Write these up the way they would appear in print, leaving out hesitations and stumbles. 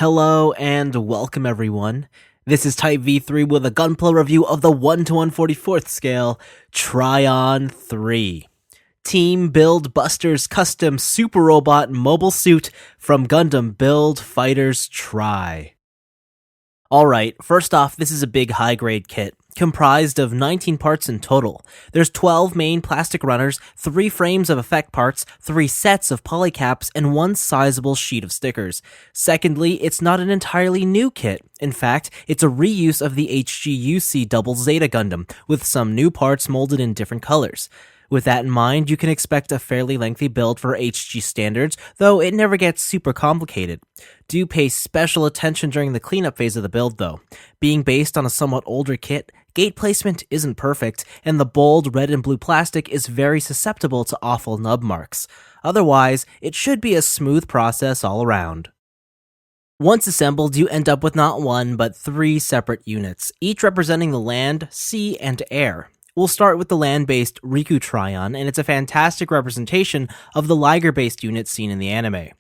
Hello and welcome everyone. This is Type V3 with a gunplay review of the 1 to 144th scale, Tryon 3. Team Build Buster's custom super robot mobile suit from Gundam Build Fighters Try. Alright, first off, this is a big high-grade kit, comprised of 19 parts in total. There's 12 main plastic runners, 3 frames of effect parts, 3 sets of polycaps, and 1 sizable sheet of stickers. Secondly, it's not an entirely new kit. In fact, it's a reuse of the HGUC Double Zeta Gundam, with some new parts molded in different colors. With that in mind, you can expect a fairly lengthy build for HG standards, though it never gets super complicated. Do pay special attention during the cleanup phase of the build though. Being based on a somewhat older kit, gate placement isn't perfect, and the bold red and blue plastic is very susceptible to awful nub marks. Otherwise, it should be a smooth process all around. Once assembled, you end up with not one, but 3 separate units, each representing the land, sea, and air. We'll start with the land-based Riku Tryon, and it's a fantastic representation of the Liger-based units seen in the anime.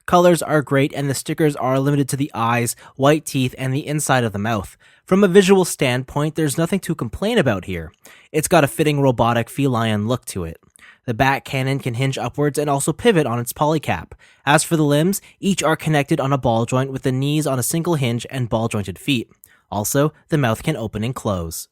Colors are great, and the stickers are limited to the eyes, white teeth, and the inside of the mouth. From a visual standpoint, there's nothing to complain about here. It's got a fitting robotic feline look to it. The back cannon can hinge upwards and also pivot on its polycap. As for the limbs, each are connected on a ball joint with the knees on a single hinge and ball-jointed feet. Also, the mouth can open and close.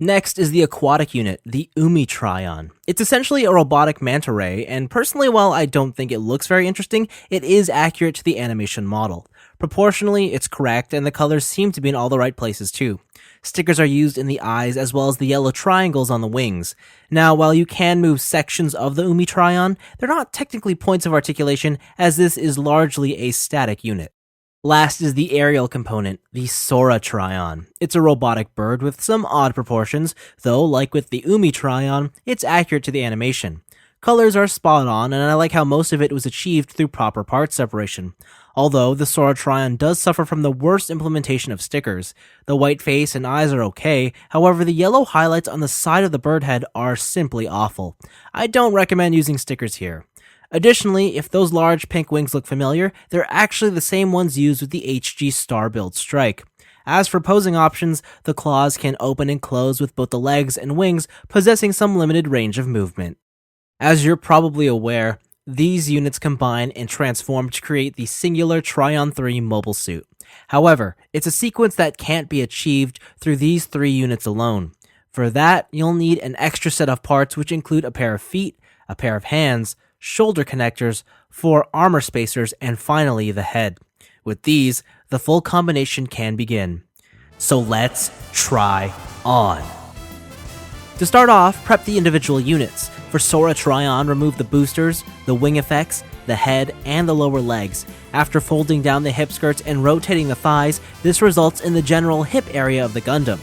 Next is the aquatic unit, the Umi Tryon. It's essentially a robotic manta ray, and personally, while I don't think it looks very interesting, it is accurate to the animation model. Proportionally, it's correct, and the colors seem to be in all the right places too. Stickers are used in the eyes as well as the yellow triangles on the wings. Now, while you can move sections of the Umi Tryon, they're not technically points of articulation, as this is largely a static unit. Last is the aerial component, the Sora Tryon. It's a robotic bird with some odd proportions, though like with the Umi Tryon, it's accurate to the animation. Colors are spot on, and I like how most of it was achieved through proper part separation. Although the Sora Tryon does suffer from the worst implementation of stickers. The white face and eyes are okay, however the yellow highlights on the side of the bird head are simply awful. I don't recommend using stickers here. Additionally, if those large pink wings look familiar, they're actually the same ones used with the HG Star Build Strike. As for posing options, the claws can open and close with both the legs and wings, possessing some limited range of movement. As you're probably aware, these units combine and transform to create the singular Tryon 3 mobile suit. However, it's a sequence that can't be achieved through these 3 units alone. For that, you'll need an extra set of parts which include a pair of feet, a pair of hands, shoulder connectors, 4 armor spacers, and finally the head. With these, the full combination can begin. So let's try on. To start off, prep the individual units. For Sora Tryon, remove the boosters, the wing effects, the head, and the lower legs. After folding down the hip skirts and rotating the thighs, this results in the general hip area of the Gundam.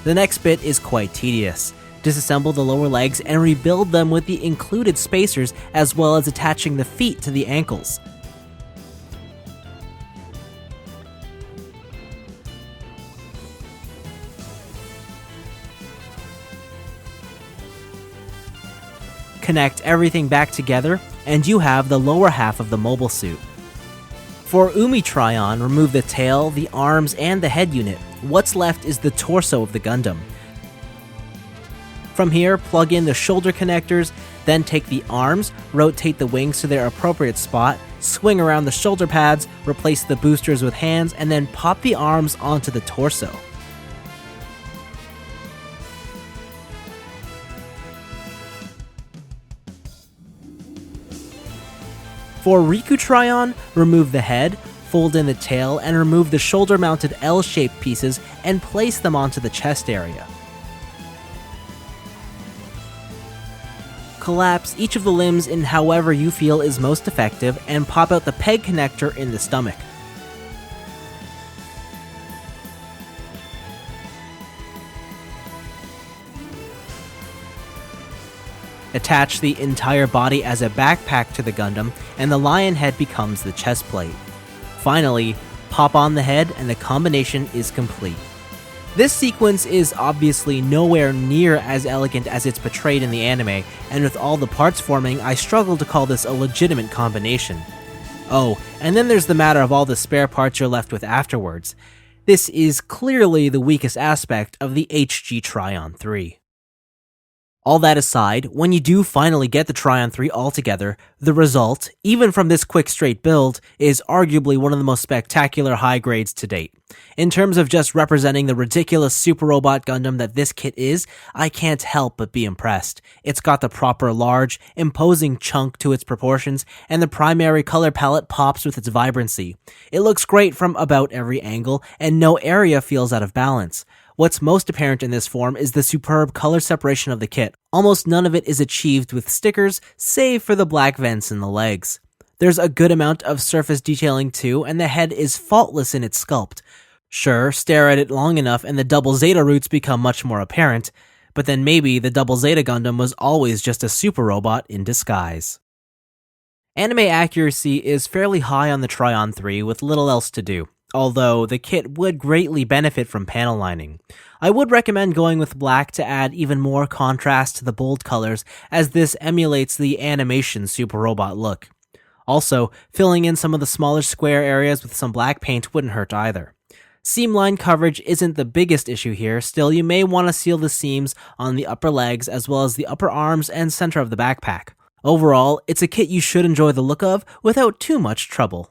The next bit is quite tedious. Disassemble the lower legs and rebuild them with the included spacers, as well as attaching the feet to the ankles. Connect everything back together, and you have the lower half of the mobile suit. For Umi Tryon, remove the tail, the arms, and the head unit. What's left is the torso of the Gundam. From here, plug in the shoulder connectors, then take the arms, rotate the wings to their appropriate spot, swing around the shoulder pads, replace the boosters with hands, and then pop the arms onto the torso. For Riku Tryon, remove the head, fold in the tail, and remove the shoulder-mounted L-shaped pieces and place them onto the chest area. Collapse each of the limbs in however you feel is most effective, and pop out the peg connector in the stomach. Attach the entire body as a backpack to the Gundam, and the lion head becomes the chest plate. Finally, pop on the head and the combination is complete. This sequence is obviously nowhere near as elegant as it's portrayed in the anime, and with all the parts forming, I struggle to call this a legitimate combination. Oh, and then there's the matter of all the spare parts you're left with afterwards. This is clearly the weakest aspect of the HG Tryon 3. All that aside, when you do finally get the Tryon 3 all together, the result, even from this quick straight build, is arguably one of the most spectacular high grades to date. In terms of just representing the ridiculous super robot Gundam that this kit is, I can't help but be impressed. It's got the proper large, imposing chunk to its proportions, and the primary color palette pops with its vibrancy. It looks great from about every angle, and no area feels out of balance. What's most apparent in this form is the superb color separation of the kit. Almost none of it is achieved with stickers, save for the black vents in the legs. There's a good amount of surface detailing too, and the head is faultless in its sculpt. Sure, stare at it long enough and the double Zeta roots become much more apparent, but then maybe the double Zeta Gundam was always just a super robot in disguise. Anime accuracy is fairly high on the Tryon 3 with little else to do, although the kit would greatly benefit from panel lining. I would recommend going with black to add even more contrast to the bold colors, as this emulates the animation super robot look. Also, filling in some of the smaller square areas with some black paint wouldn't hurt either. Seam line coverage isn't the biggest issue here, still you may want to seal the seams on the upper legs as well as the upper arms and center of the backpack. Overall, it's a kit you should enjoy the look of without too much trouble.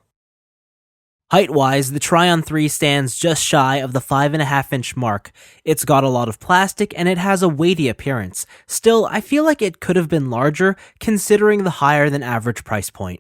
Height-wise, the Tryon 3 stands just shy of the 5.5-inch mark. It's got a lot of plastic and it has a weighty appearance. Still, I feel like it could have been larger considering the higher than average price point.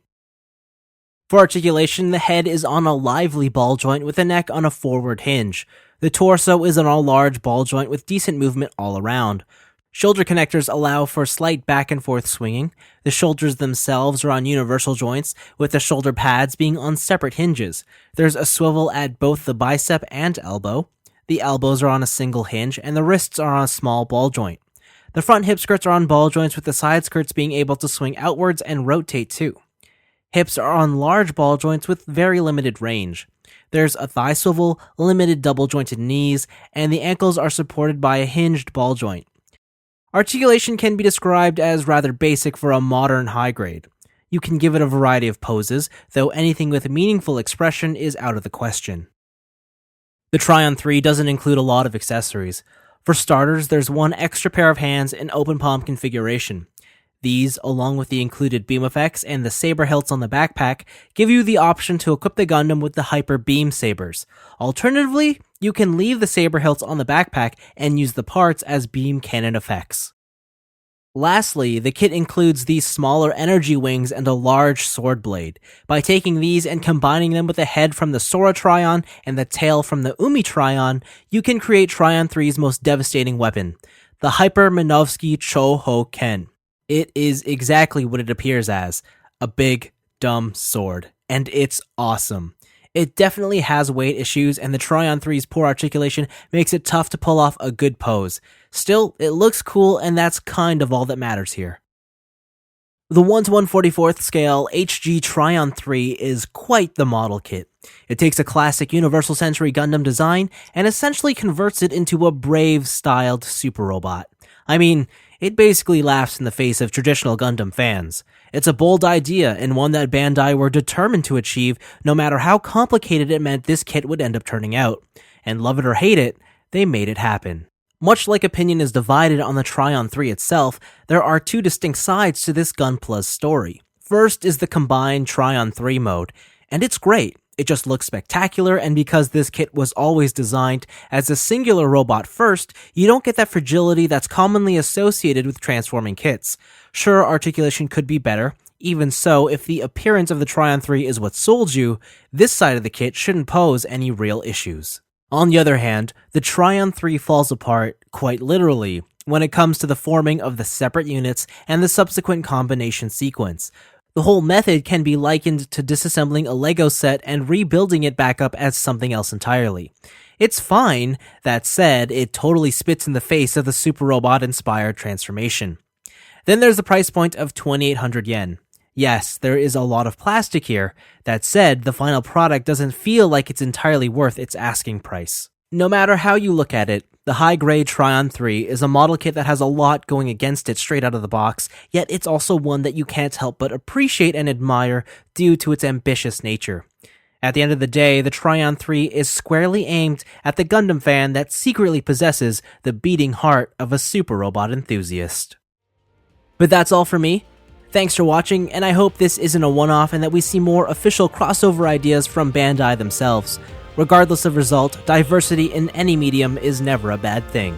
For articulation, the head is on a lively ball joint with the neck on a forward hinge. The torso is on a large ball joint with decent movement all around. Shoulder connectors allow for slight back and forth swinging. The shoulders themselves are on universal joints, with the shoulder pads being on separate hinges. There's a swivel at both the bicep and elbow. The elbows are on a single hinge, and the wrists are on a small ball joint. The front hip skirts are on ball joints, with the side skirts being able to swing outwards and rotate too. Hips are on large ball joints with very limited range. There's a thigh swivel, limited double jointed knees, and the ankles are supported by a hinged ball joint. Articulation can be described as rather basic for a modern high grade. You can give it a variety of poses, though anything with meaningful expression is out of the question. The Tryon 3 doesn't include a lot of accessories. For starters, there's one extra pair of hands in open palm configuration. These, along with the included beam effects and the saber hilts on the backpack, give you the option to equip the Gundam with the Hyper Beam Sabers. Alternatively, you can leave the saber hilts on the backpack and use the parts as beam cannon effects. Lastly, the kit includes these smaller energy wings and a large sword blade. By taking these and combining them with the head from the Sora Tryon and the tail from the Umi Tryon, you can create Tryon 3's most devastating weapon, the Hyper Minovsky Cho-Ho Ken. It is exactly what it appears as, a big, dumb sword, and it's awesome. It definitely has weight issues, and the Tryon 3's poor articulation makes it tough to pull off a good pose. Still, it looks cool, and that's kind of all that matters here. The 1/144th scale HG Tryon 3 is quite the model kit. It takes a classic Universal Century Gundam design and essentially converts it into a Brave-styled super robot. I mean, it basically laughs in the face of traditional Gundam fans. It's a bold idea, and one that Bandai were determined to achieve, no matter how complicated it meant this kit would end up turning out. And love it or hate it, they made it happen. Much like opinion is divided on the Tryon 3 itself, there are two distinct sides to this Gunpla's story. First is the combined Tryon 3 mode, and it's great. It just looks spectacular, and because this kit was always designed as a singular robot first, you don't get that fragility that's commonly associated with transforming kits. Sure, articulation could be better. Even so, if the appearance of the Tryon 3 is what sold you, this side of the kit shouldn't pose any real issues. On the other hand, the Tryon 3 falls apart, quite literally, when it comes to the forming of the separate units and the subsequent combination sequence. The whole method can be likened to disassembling a Lego set and rebuilding it back up as something else entirely. It's fine, that said, it totally spits in the face of the super robot-inspired transformation. Then there's the price point of 2,800 yen. Yes, there is a lot of plastic here. That said, the final product doesn't feel like it's entirely worth its asking price. No matter how you look at it, The high-grade Tryon 3 is a model kit that has a lot going against it straight out of the box, yet it's also one that you can't help but appreciate and admire due to its ambitious nature. At the end of the day, the Tryon 3 is squarely aimed at the Gundam fan that secretly possesses the beating heart of a super robot enthusiast. But that's all for me. Thanks for watching, and I hope this isn't a one-off and that we see more official crossover ideas from Bandai themselves. Regardless of result, diversity in any medium is never a bad thing.